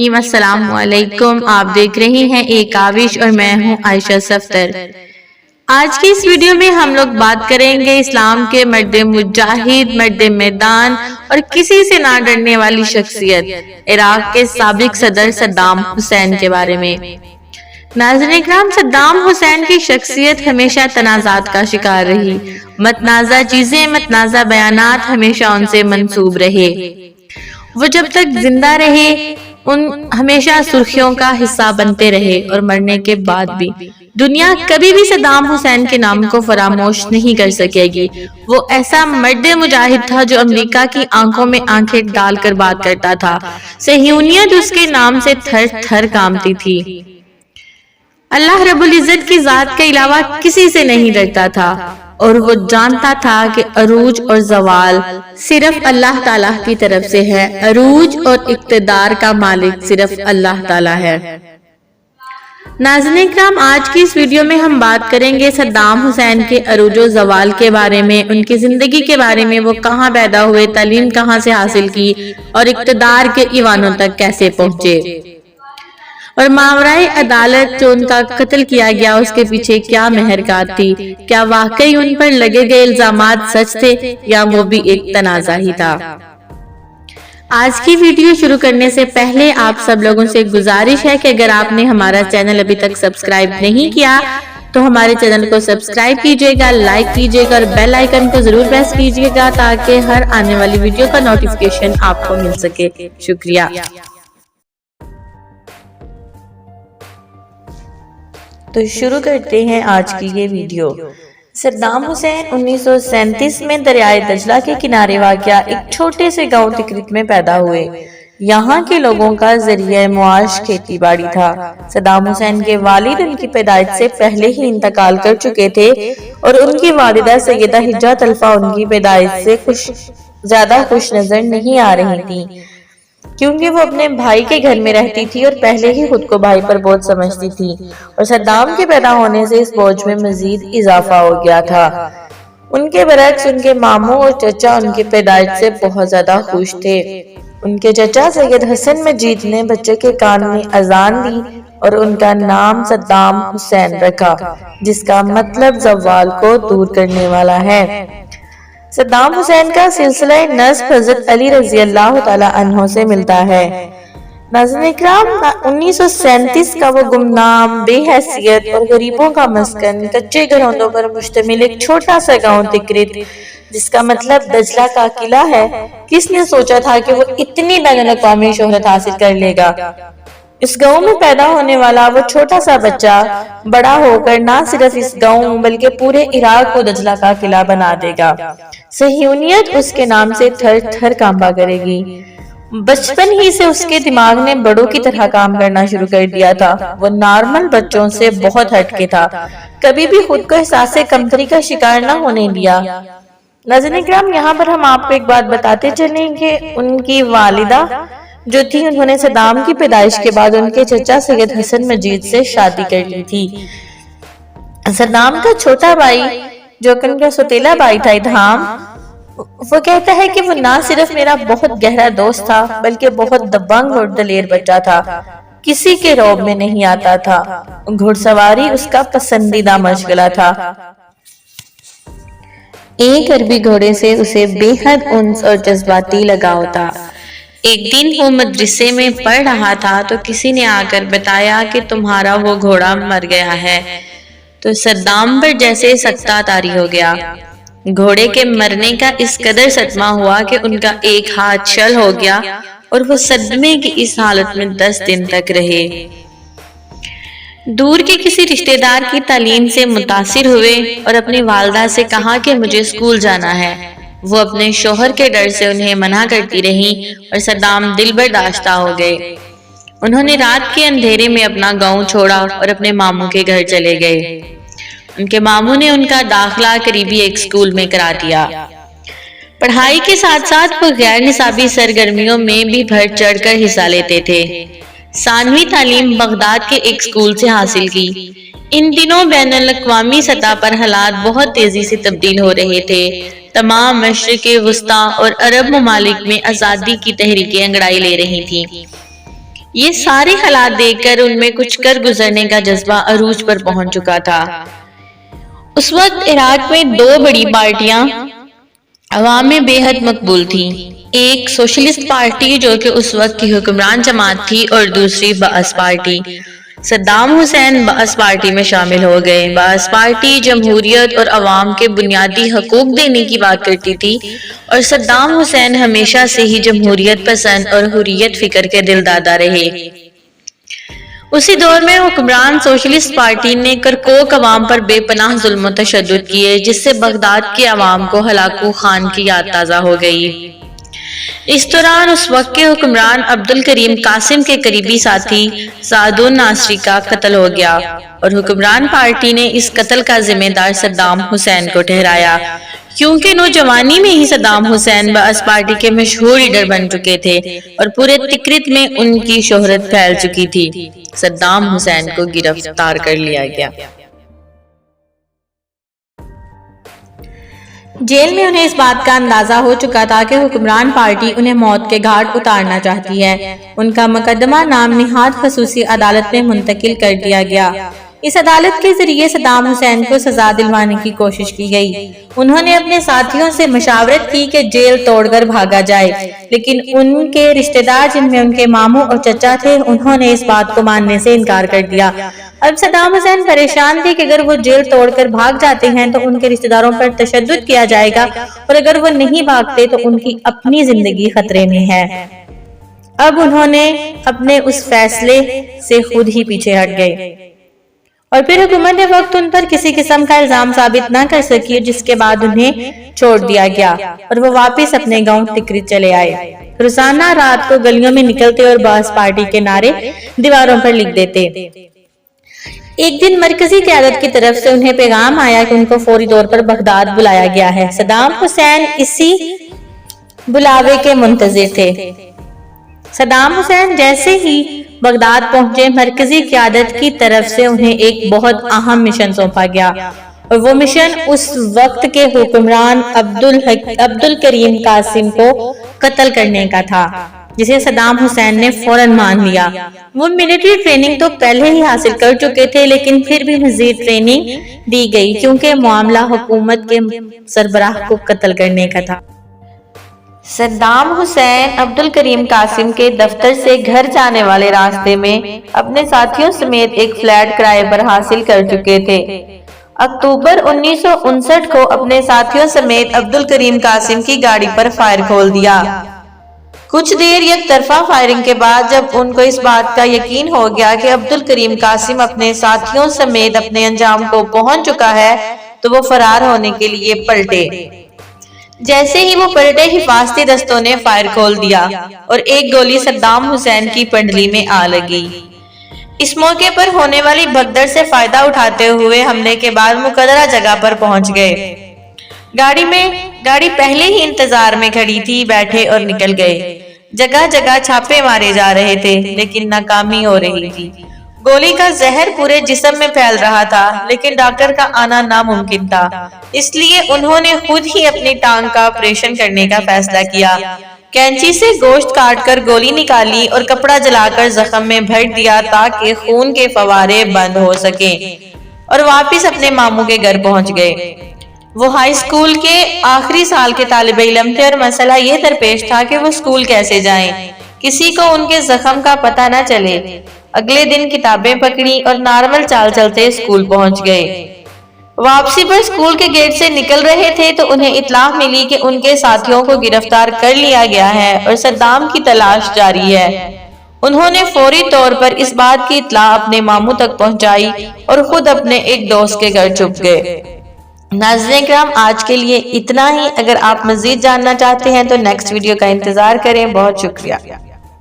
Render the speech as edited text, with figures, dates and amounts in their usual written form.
السلام علیکم۔ آپ دیکھ رہے ہیں ایک کاوش اور میں ہوں عائشہ صفدر۔ آج کی اس ویڈیو میں ہم لوگ بات کریں گے اسلام کے مرد مجاہد، مرد میدان اور کسی سے نہ ڈرنے والی شخصیت عراق کے سابق صدر صدام حسین کے بارے میں۔ ناظرین اکرام، صدام حسین کی شخصیت ہمیشہ تنازعات کا شکار رہی۔ متنازع چیزیں، متنازع بیانات ہمیشہ ان سے منسوب رہے۔ وہ جب تک زندہ رہے ہمیشہ سرخیوں کا حصہ بنتے رہے اور مرنے کے بعد بھی دنیا کبھی بھی صدام حسین کے نام کو فراموش نہیں کر سکے گی۔ وہ ایسا مرد مجاہد تھا جو امریکہ کی آنکھوں میں آنکھیں ڈال کر بات کرتا تھا۔ صہیونیت اس کے نام سے تھر تھر کانپتی تھی۔ اللہ رب العزت کی ذات کے علاوہ کسی سے نہیں ڈرتا تھا اور وہ جانتا تھا کہ عروج اور زوال صرف اللہ تعالیٰ کی طرف سے ہے۔ عروج اور اقتدار کا مالک صرف اللہ تعالیٰ ہے۔ ناظرین اکرام، آج کی اس ویڈیو میں ہم بات کریں گے صدام حسین کے عروج و زوال کے بارے میں، ان کی زندگی کے بارے میں، وہ کہاں پیدا ہوئے، تعلیم کہاں سے حاصل کی اور اقتدار کے ایوانوں تک کیسے پہنچے، اور ماورائے عدالت جو ان کا قتل کیا گیا اس کے پیچھے کیا محرکات تھی۔ کیا واقعی ان پر لگے گئے الزامات سچ تھے یا وہ بھی ایک تنازع ہی تھا؟ آج کی ویڈیو شروع کرنے سے پہلے آپ سب لوگوں سے گزارش ہے کہ اگر آپ نے ہمارا چینل ابھی تک سبسکرائب نہیں کیا تو ہمارے چینل کو سبسکرائب کیجئے گا، لائک کیجئے گا اور بیل آئیکن کو ضرور پریس کیجئے گا تاکہ ہر آنے والی ویڈیو کا نوٹیفیکیشن آپ کو مل سکے۔ شکریہ۔ تو شروع کرتے ہیں آج کی یہ ویڈیو۔ صدام حسین 1937 میں دریائے دجلہ کے کنارے واقع ایک چھوٹے سے گاؤں تکریت میں پیدا ہوئے۔ یہاں کے لوگوں کا ذریعہ معاش کھیتی باڑی تھا۔ صدام حسین کے والد ان کی پیدائش سے پہلے ہی انتقال کر چکے تھے اور ان کی والدہ سیدہ حجہ طلفہ ان کی پیدائش سے زیادہ خوش نظر نہیں آ رہی تھی، کیونکہ وہ اپنے بھائی کے گھر میں رہتی تھی اور پہلے ہی خود کو بھائی پر بوجھ سمجھتی تھی، اور صدام کے پیدا ہونے سے اس بوجھ میں مزید اضافہ ہو گیا تھا۔ ان کے برعکس ان کے ماموں اور چچا ان کی پیدائش سے بہت زیادہ خوش تھے۔ ان کے چچا سید حسن مجید نے بچے کے کان میں اذان دی اور ان کا نام صدام حسین رکھا، جس کا مطلب زوال کو دور کرنے والا ہے۔ صدام حسین کا سلسلہ نسب حضرت علی رضی اللہ تعالیٰ عنہ سے ملتا ہے۔ ناظرین اکرام، 1937 کا وہ گمنام، بے حیثیت اور غریبوں کا مسکن، کچے گھروں پر مشتمل ایک چھوٹا سا گاؤں تکریت، جس کا مطلب دجلہ کا قلعہ ہے، کس نے سوچا تھا کہ وہ اتنی بین الاقوامی شہرت حاصل کر لے گا؟ اس گاؤں میں پیدا ہونے والا وہ چھوٹا سا بچہ بڑا ہو کر نہ صرف اس گاؤں بلکہ پورے عراق کو دجلہ کا قلعہ بنا دے گا۔ صہیونیت اس کے نام سے تھر تھر کانپا کرے گی۔ بچپن ہی سے اس کے دماغ نے بڑوں کی طرح کام کرنا شروع کر دیا تھا۔ وہ نارمل بچوں سے بہت ہٹ کے تھا، کبھی بھی خود کو احساس کمتری کا شکار نہ ہونے دیا۔ ناظرین اکرام، یہاں پر ہم آپ کو ایک بات بتاتے چلیں کہ ان کی والدہ جو تھی، انہوں نے صدام کی پیدائش کے بعد ان کے چچا سید حسن مجید سے شادی کر لی تھی۔ صدام کا چھوٹا بھائی جو کہ ان کا سوتیلا بھائی تھا ادھام، وہ کہتا ہے کہ وہ نہ صرف میرا بہت گہرا دوست تھا بلکہ بہت دبنگ اور دلیر بچہ تھا، کسی کے روب میں نہیں آتا تھا۔ گھڑ سواری اس کا پسندیدہ مشغلہ تھا۔ ایک عربی گھوڑے سے اسے بے حد انس اور جذباتی لگاؤ تھا۔ ایک دن وہ مدرسے میں پڑھ رہا تھا تو کسی نے آ کر بتایا کہ تمہارا وہ گھوڑا مر گیا ہے، تو صدام پر جیسے سکتہ طاری ہو گیا۔ گھوڑے کے مرنے کا اس قدر صدمہ ہوا کہ ان کا ایک ہاتھ شل ہو گیا اور وہ صدمے کی اس حالت میں 10 دن تک رہے۔ دور کے کسی رشتہ دار کی تعلیم سے متاثر ہوئے اور اپنی والدہ سے کہا کہ مجھے اسکول جانا ہے۔ وہ اپنے شوہر کے ڈر سے انہیں منع کرتی رہیں اور صدام دل برداشتہ ہو گئے۔ انہوں نے رات کے اندھیرے میں اپنا گاؤں چھوڑا اور اپنے ماموں کے گھر چلے گئے۔ ان کے ماموں نے ان کا داخلہ قریبی ایک اسکول میں کرا دیا۔ پڑھائی کے ساتھ ساتھ وہ غیر نصابی سرگرمیوں میں بھی بڑھ چڑھ کر حصہ لیتے تھے۔ ثانوی تعلیم بغداد کے ایک اسکول سے حاصل کی۔ ان دنوں بین الاقوامی سطح پر حالات بہت تیزی سے تبدیل ہو رہے تھے۔ تمام مشرق وسطیٰ اور عرب ممالک میں آزادی کی تحریکیں انگڑائی لے رہی تھیں۔ یہ سارے حالات دیکھ کر ان میں کچھ کر گزرنے کا جذبہ عروج پر پہنچ چکا تھا۔ اس وقت عراق میں دو بڑی پارٹیاں عوام میں بے حد مقبول تھیں، ایک سوشلسٹ پارٹی جو کہ اس وقت کی حکمران جماعت تھی اور دوسری بعث پارٹی۔ صدام حسین بعث پارٹی میں شامل ہو گئے۔ بعث پارٹی جمہوریت اور عوام کے بنیادی حقوق دینے کی بات کرتی تھی اور صدام حسین ہمیشہ سے ہی جمہوریت پسند اور حریت فکر کے دل دادا رہے۔ اسی دور میں حکمران سوشلسٹ پارٹی نے کرکوک عوام پر بے پناہ ظلم و تشدد کیے، جس سے بغداد کے عوام کو ہلاکو خان کی یاد تازہ ہو گئی۔ اس دوران اس وقت کے حکمران عبدالکریم قاسم کے قریبی ساتھی سعد الناصری کا قتل ہو گیا اور حکمران پارٹی نے اس قتل کا ذمہ دار صدام حسین کو ٹھہرایا، کیونکہ نوجوانی میں ہی صدام حسین بعث پارٹی کے مشہور لیڈر بن چکے تھے اور پورے تکریت میں ان کی شہرت پھیل چکی تھی۔ صدام حسین کو گرفتار کر لیا گیا۔ جیل میں انہیں اس بات کا اندازہ ہو چکا تھا کہ حکمران پارٹی انہیں موت کے گھاٹ اتارنا چاہتی ہے۔ ان کا مقدمہ نام نہاد خصوصی عدالت میں منتقل کر دیا گیا۔ اس عدالت کے ذریعے صدام حسین کو سزا دلوانے کی کوشش کی گئی۔ انہوں نے اپنے ساتھیوں سے مشاورت کی کہ جیل توڑ کر بھاگا جائے، لیکن ان کے رشتہ دار جن میں ان کے ماموں اور چچا تھے، انہوں نے اس بات کو ماننے سے انکار کر دیا۔ اب صدام حسین پریشان تھے کہ اگر وہ جیل توڑ کر بھاگ جاتے ہیں تو ان کے رشتہ داروں پر تشدد کیا جائے گا، اور اگر وہ نہیں بھاگتے تو ان کی اپنی زندگی خطرے میں ہے۔ اب انہوں نے اپنے اس فیصلے سے خود ہی پیچھے ہٹ گئے اور پھر حکومت وقت ان پر کسی قسم کا الزام ثابت نہ کر سکی، جس کے بعد انہیں چھوڑ دیا گیا اور وہ واپس اپنے گاؤں تکریت چلے آئے۔ روزانہ رات کو گلیوں میں نکلتے اور بعث پارٹی کے نعرے دیواروں پر لکھ دیتے۔ ایک دن مرکزی قیادت کی طرف سے انہیں پیغام آیا کہ ان کو فوری طور پر بغداد بلایا گیا ہے۔ صدام حسین اسی بلاوے کے منتظر تھے۔ صدام حسین جیسے ہی بغداد پہنچے، مرکزی قیادت کی طرف سے انہیں ایک بہت اہم مشن سونپا گیا، اور وہ مشن اس وقت کے حکمران عبدالکریم قاسم کو قتل کرنے کا تھا، جسے صدام حسین نے فوراً مان لیا۔ وہ ملٹری ٹریننگ تو پہلے ہی حاصل کر چکے تھے، لیکن پھر بھی مزید ٹریننگ دی گئی کیونکہ معاملہ حکومت کے سربراہ کو قتل کرنے کا تھا۔ صدام حسین عبدالکریم قاسم کے دفتر سے گھر جانے والے راستے میں اپنے ساتھیوں سمیت ایک فلیٹ کرائے پر حاصل کر چکے تھے۔ اکتوبر 1959 کو اپنے ساتھیوں سمیت عبدالکریم قاسم کی گاڑی پر فائر کھول دیا۔ کچھ دیر یک طرفہ فائرنگ کے بعد جب ان کو اس بات کا یقین ہو گیا کہ عبدالکریم قاسم اپنے ساتھیوں سمیت اپنے انجام کو پہنچ چکا ہے تو وہ فرار ہونے کے لیے پلٹے۔ جیسے ہی وہ پلٹے، حفاظتی دستوں نے فائر کھول دیا اور ایک گولی صدام حسین کی پنڈلی میں آ لگی۔ اس موقع پر ہونے والی بھگدڑ سے فائدہ اٹھاتے ہوئے حملے کے بعد مقررہ جگہ پر پہنچ گئے۔ گاڑی پہلے ہی انتظار میں کھڑی تھی، بیٹھے اور نکل گئے۔ جگہ جگہ چھاپے مارے جا رہے تھے، لیکن ناکامی ہو رہی تھی۔ گولی کا زہر پورے جسم میں پھیل رہا تھا، لیکن ڈاکٹر کا آنا ناممکن تھا، اس لیے انہوں نے خود ہی اپنی ٹانگ کا آپریشن کرنے کا فیصلہ کیا۔ کینچی سے گوشت کاٹ کر گولی نکالی اور کپڑا جلا کر زخم میں بھر دیا تاکہ خون کے فوارے بند ہو سکیں، اور واپس اپنے ماموں کے گھر پہنچ گئے۔ وہ ہائی اسکول کے آخری سال کے طالب علم تھے اور مسئلہ یہ درپیش تھا کہ وہ اسکول کیسے جائیں، کسی کو ان کے زخم کا پتہ نہ چلے۔ اگلے دن کتابیں پکڑی اور نارمل چال چلتے اسکول پہنچ گئے۔ واپسی پر اسکول کے گیٹ سے نکل رہے تھے تو انہیں اطلاع ملی کہ ان کے ساتھیوں کو گرفتار کر لیا گیا ہے اور صدام کی تلاش جاری ہے۔ انہوں نے فوری طور پر اس بات کی اطلاع اپنے ماموں تک پہنچائی اور خود اپنے ایک دوست کے گھر چھپ گئے۔ ناظرین کرام، آج کے لیے اتنا ہی۔ اگر آپ مزید جاننا چاہتے ہیں تو نیکسٹ ویڈیو کا انتظار کریں۔ بہت شکریہ۔